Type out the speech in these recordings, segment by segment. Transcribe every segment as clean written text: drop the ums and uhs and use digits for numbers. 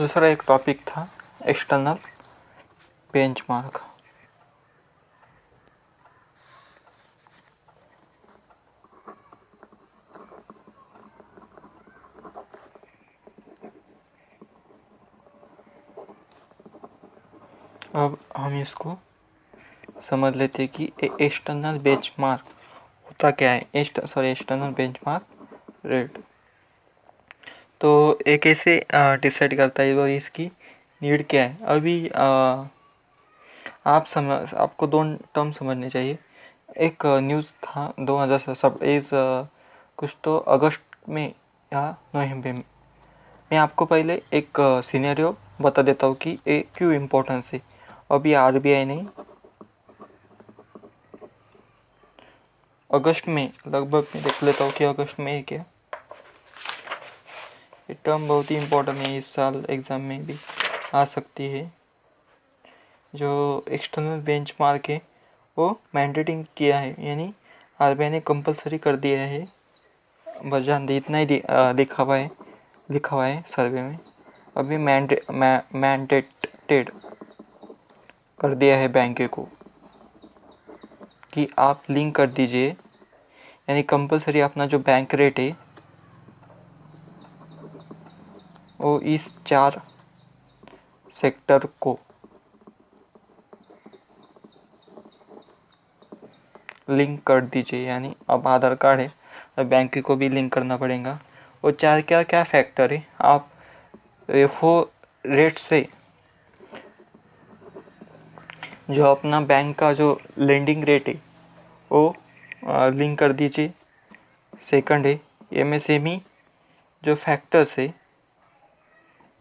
दूसरा एक टॉपिक था एक्सटर्नल बेंचमार्क। अब हम इसको समझ लेते हैं कि एक्सटर्नल बेंचमार्क होता क्या है। एक्सटर्नल बेंचमार्क रेट तो एक ऐसे डिसाइड करता है और इसकी नीड क्या है। अभी आपको दो टर्म समझने चाहिए। एक न्यूज़ था 2000 सब कुछ तो अगस्त में या नवंबर में। मैं आपको पहले एक सिनेरियो बता देता हूँ कि ये क्यों इम्पोर्टेंस है। अभी आरबीआई ने अगस्त में लगभग मैं देख लेता हूँ कि अगस्त में है क्या। ये टर्म बहुत ही इम्पोर्टेंट है, इस साल एग्ज़ाम में भी आ सकती है। जो एक्सटर्नल बेंचमार्क है वो मैंडेटिंग किया है, यानी आरबीआई ने कंपलसरी कर दिया है। बस जान दे इतना ही लिखा हुआ है सर्वे में। अभी मैंडेटेड कर दिया है बैंक को कि आप लिंक कर दीजिए, यानी कंपलसरी अपना जो बैंक रेट है वो इस 4 सेक्टर को लिंक कर दीजिए। यानी अब आधार कार्ड है, अब बैंक को भी लिंक करना पड़ेगा। और 4 क्या क्या फैक्टर है, आप रेफो रेट से जो अपना बैंक का जो लेंडिंग रेट है वो लिंक कर दीजिए। सेकंड है एमएसएमई जो फैक्टर्स है,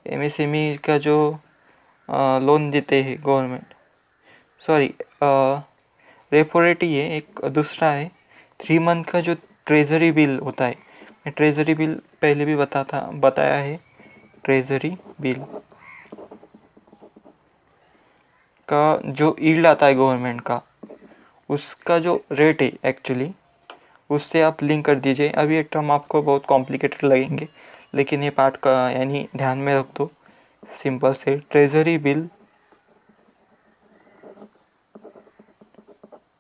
एमएसएमई का जो लोन देते हैं गवर्नमेंट, रेपो रेट ही है। एक दूसरा है 3 मंथ का जो ट्रेजरी बिल होता है। मैं ट्रेजरी बिल पहले भी बताया है। ट्रेजरी बिल का जो यील्ड आता है गवर्नमेंट का, उसका जो रेट है एक्चुअली उससे आप लिंक कर दीजिए। अभी ये टर्म आपको बहुत कॉम्प्लिकेटेड लगेंगे, लेकिन ये पार्ट का यानी ध्यान में रख दो। सिंपल से ट्रेजरी बिल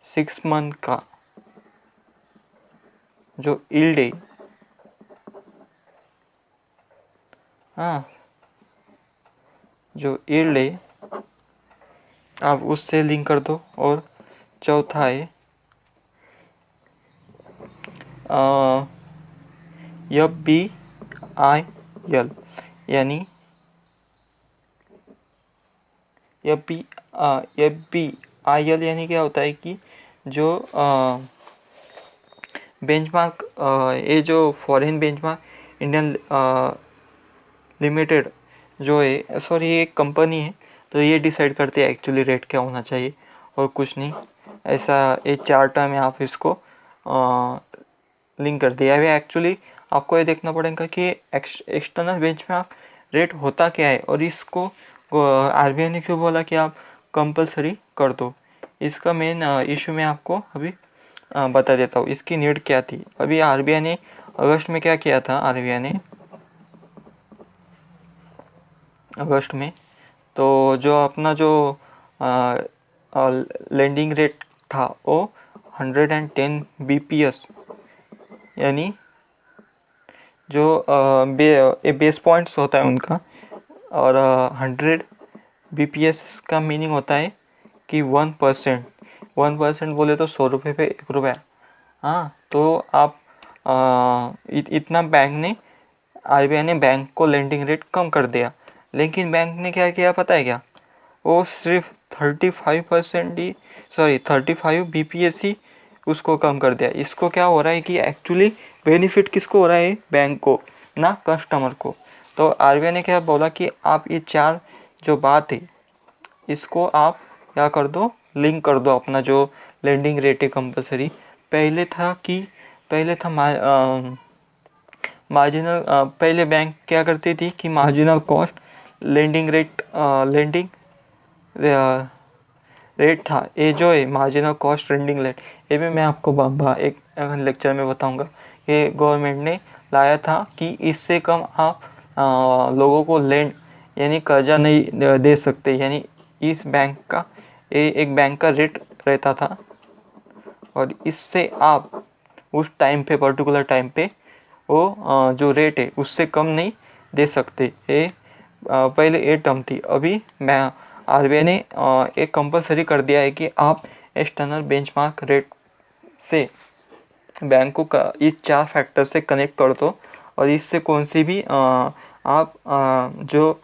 6 मंथ का जो यील्ड है, जो यील्ड है आप उससे लिंक कर दो। और चौथा है FBIL, यानी FBIL यानी क्या होता है कि जो बेंचमार्क, ये जो फॉरेन बेंचमार्क इंडियन लिमिटेड जो है, ये एक कंपनी है, तो ये डिसाइड करते हैं एक्चुअली रेट क्या होना चाहिए और कुछ नहीं। ऐसा ये 4 टर्म में आप इसको लिंक कर दिया है। एक्चुअली आपको ये देखना पड़ेगा कि एक्सटर्नल बेंचमार्क रेट होता क्या है और इसको आरबीआई ने क्यों बोला कि आप कंपलसरी कर दो। इसका मेन इशू मैं आपको अभी बता देता हूँ। इसकी नीड क्या थी। अभी आरबीआई ने अगस्त में क्या किया था, आरबीआई ने अगस्त में तो जो अपना जो लेंडिंग रेट था वो 110 बीपीएस, यानी जो बेस पॉइंट्स होता है उनका, और 100 बीपीएस का मीनिंग होता है कि 1% बोले तो 100 रुपये पे 1 रुपया। तो आप इतना बैंक ने आरबीआई ने बैंक को लेंडिंग रेट कम कर दिया, लेकिन बैंक ने क्या किया पता है क्या, वो सिर्फ 35 बीपीएस ही उसको कम कर दिया। इसको क्या हो रहा है कि एक्चुअली बेनिफिट किसको हो रहा है, बैंक को, ना कस्टमर को। तो आरबीआई ने क्या बोला कि आप ये 4 जो बात है इसको आप क्या कर दो, लिंक कर दो अपना जो लेंडिंग रेट है कंपलसरी। पहले था मार्जिनल, पहले बैंक क्या करती थी कि मार्जिनल कॉस्ट लेंडिंग रेट था। ये जो है मार्जिनल कॉस्ट लेंडिंग रेट, ये भी मैं आपको एक लेक्चर में बताऊंगा। ये गवर्नमेंट ने लाया था कि इससे कम आप लोगों को लेंड यानी कर्जा नहीं दे सकते, यानी इस बैंक का एक बैंक का रेट रहता था और इससे आप उस टाइम पे, पर्टिकुलर टाइम पे वो जो रेट है उससे कम नहीं दे सकते। ये पहले ये टर्म थी। अभी मैं आरबीआई ने एक कंपलसरी कर दिया है कि आप एक्सटर्नल बेंचमार्क रेट से बैंकों का इस 4 फैक्टर से कनेक्ट कर दो और इससे कौन सी भी आप जो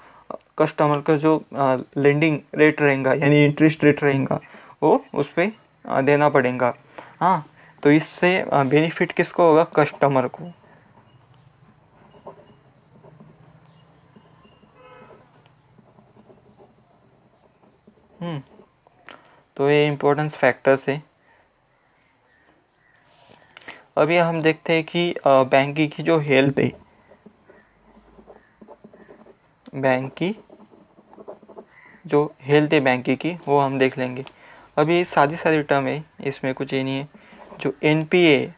कस्टमर का जो लेंडिंग रेट रहेगा यानी इंटरेस्ट रेट रहेगा वो उस पर देना पड़ेगा। हाँ, तो इससे बेनिफिट किसको होगा? कस्टमर को। तो ये इम्पोर्टेंस फैक्टर्स है। अभी हम देखते हैं कि बैंक की जो हेल्थ है, बैंक की जो हेल्थ है बैंक की वो हम देख लेंगे। अभी सादी सादी टर्म है, इसमें कुछ ये नहीं है। जो एनपीए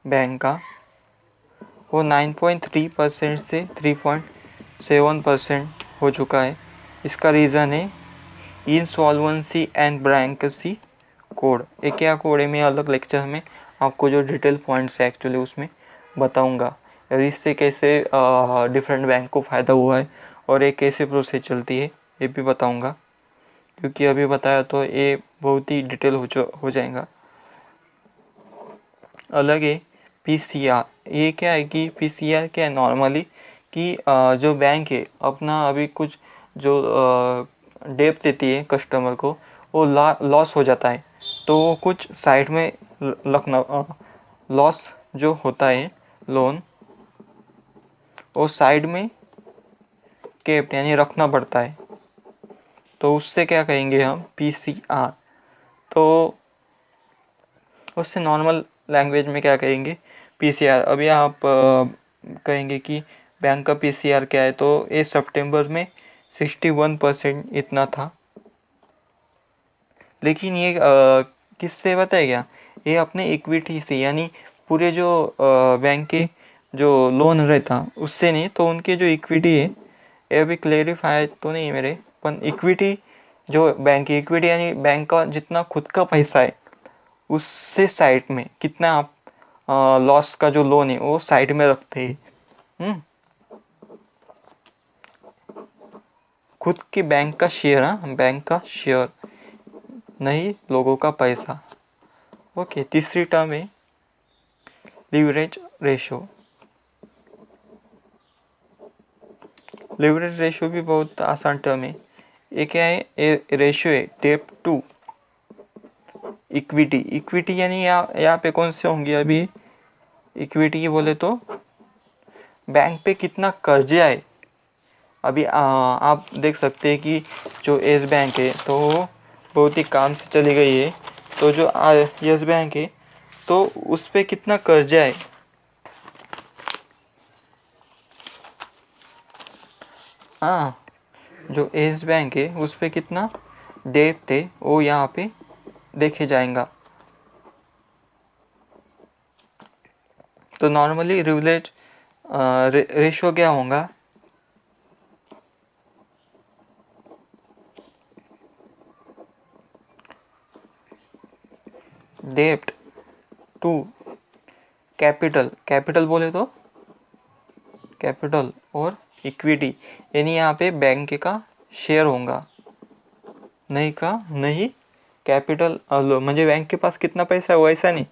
बैंक का वो 9.3% से 3.7% हो चुका है। इसका रीज़न है इंसॉल्वेंसी एंड बैंक्रप्सी कोड। ये क्या कोड है, मैं अलग लेक्चर में आपको जो डिटेल पॉइंट्स है एक्चुअली उसमें बताऊंगा, और इससे कैसे डिफरेंट बैंक को फ़ायदा हुआ है और ये कैसे प्रोसेस चलती है ये भी बताऊंगा, क्योंकि अभी बताया तो ये बहुत ही डिटेल हो जाएगा। अलग है पीसीआर। ये क्या है कि पीसीआर क्या है नॉर्मली कि जो बैंक है अपना अभी कुछ जो डेप देती है कस्टमर को वो लॉस हो जाता है, तो वो कुछ साइड में रखना, लॉस जो होता है लोन वो साइड में केप्ट यानी रखना पड़ता है। तो उससे क्या कहेंगे हम? पीसीआर। तो उससे नॉर्मल लैंग्वेज में क्या कहेंगे? पीसीआर। अभी आप कहेंगे कि बैंक का पीसीआर क्या है, तो ये सितंबर में 61% इतना था। लेकिन ये किससे पता है क्या? ये अपने इक्विटी से, यानी पूरे जो बैंक के जो लोन रहता उससे नहीं, तो उनके जो इक्विटी है, ये अभी क्लेरिफाई तो नहीं है मेरे, पर इक्विटी जो बैंक की इक्विटी यानी बैंक का जितना खुद का पैसा है उससे साइड में कितना आप लॉस का जो लोन है वो साइड में रखते हैं। खुद के बैंक का शेयर, हाँ, बैंक का शेयर नहीं, लोगों का पैसा। ओके, तीसरी टर्म है लिवरेज रेशो। लिवरेज रेशो भी बहुत आसान टर्म है। ये क्या है? ये रेशो है डेट टू इक्विटी। इक्विटी यानी यहाँ पे कौन से होंगे? अभी इक्विटी की बोले तो बैंक पे कितना कर्जे आए। अभी आप देख सकते हैं कि जो येस बैंक है तो बहुत ही काम से चली गई है, तो जो येस बैंक है तो उस पे कितना कर्जा है। हाँ, जो येस बैंक है उस पे कितना डेट है वो यहाँ पे देखे जाएगा। तो नॉर्मली रिवलेज रेशो क्या होगा? डेप्ट टू कैपिटल। कैपिटल बोले तो कैपिटल और इक्विटी, यानी यहाँ पे बैंक का शेयर होगा, नहीं का नहीं कैपिटल म्हणजे बैंक के पास कितना पैसा है वैसा नहीं,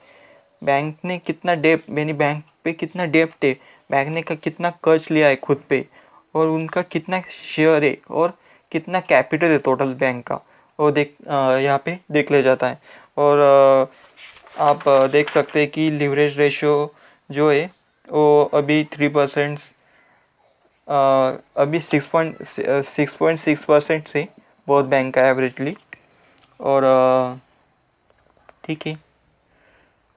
बैंक ने कितना डेप यानी बैंक पे कितना डेप्ट है, बैंक ने का कितना कर्ज लिया है खुद पे, और उनका कितना शेयर है और कितना कैपिटल है टोटल बैंक का, वो यहाँ पे देख लिया जाता है। और आप देख सकते हैं कि लिवरेज रेशियो जो है वो अभी 3%, अभी 6.6% से बहुत बैंक का एवरेजली। और ठीक है।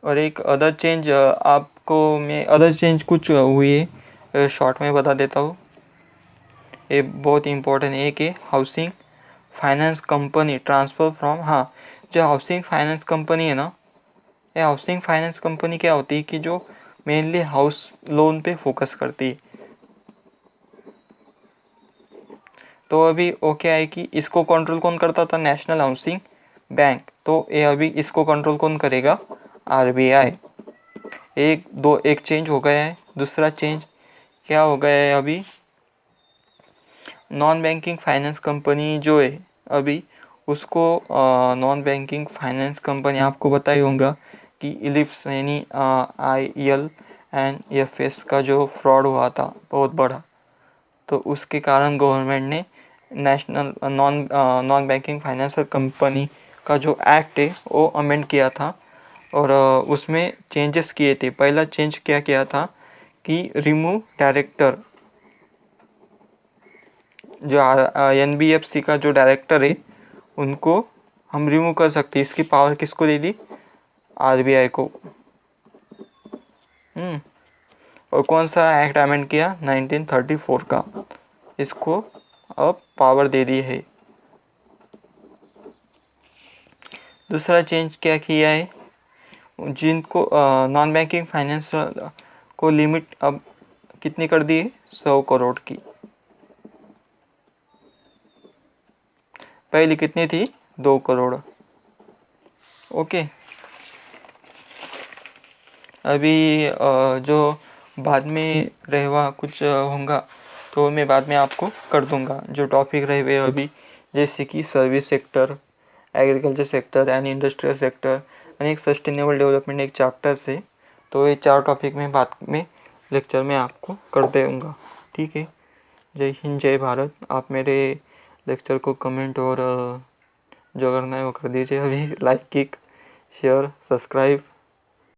और एक अदर चेंज आपको मैं अदर चेंज कुछ हुई है शॉर्ट में बता देता हूँ। ये बहुत इंपॉर्टेंट है। एक है housing finance company transfer from, हाँ, जो हाउसिंग फाइनेंस कंपनी है ना, ये हाउसिंग फाइनेंस कंपनी क्या होती है कि जो मेनली हाउस लोन पे फोकस करती है। तो अभी क्या है कि इसको कंट्रोल कौन करता था, नेशनल हाउसिंग बैंक। तो ये अभी इसको कंट्रोल कौन करेगा, RBI। एक चेंज हो गया है। दूसरा चेंज क्या हो गया है, अभी नॉन बैंकिंग फाइनेंस कंपनी जो है अभी उसको नॉन बैंकिंग फाइनेंस कंपनी आपको बताई होगा कि इलिप्स यानी ILNFS का जो फ्रॉड हुआ था बहुत बड़ा, तो उसके कारण गवर्नमेंट ने national non banking financial company का जो एक्ट है वो अमेंड किया था और उसमें चेंजेस किए थे। पहला चेंज क्या किया था कि रिमूव डायरेक्टर, जो NBFC का जो डायरेक्टर है उनको हम रिमूव कर सकते हैं। इसकी पावर किसको दे दी, RBI को। और कौन सा एक्ट अमेंड किया, 1934 का, इसको अब पावर दे दी है। दूसरा चेंज क्या किया है, जिनको नॉन बैंकिंग फाइनेंस को लिमिट अब कितनी कर दी है, 100 करोड़ की। पहले कितनी थी, 2 करोड़। ओके। अभी जो बाद में रहेगा कुछ होगा तो मैं बाद में आपको कर दूंगा। जो टॉपिक रहे हुए अभी, जैसे कि service sector, agriculture sector and industrial sector and एक सस्टेनेबल डेवलपमेंट एक चैप्टर से, तो ये 4 टॉपिक में बाद में लेक्चर में आपको कर दूंगा। ठीक है। जय हिंद, जय भारत। आप मेरे लेक्चर को कमेंट और जो करना है वो कर दीजिए। अभी लाइक, शेयर, सब्सक्राइब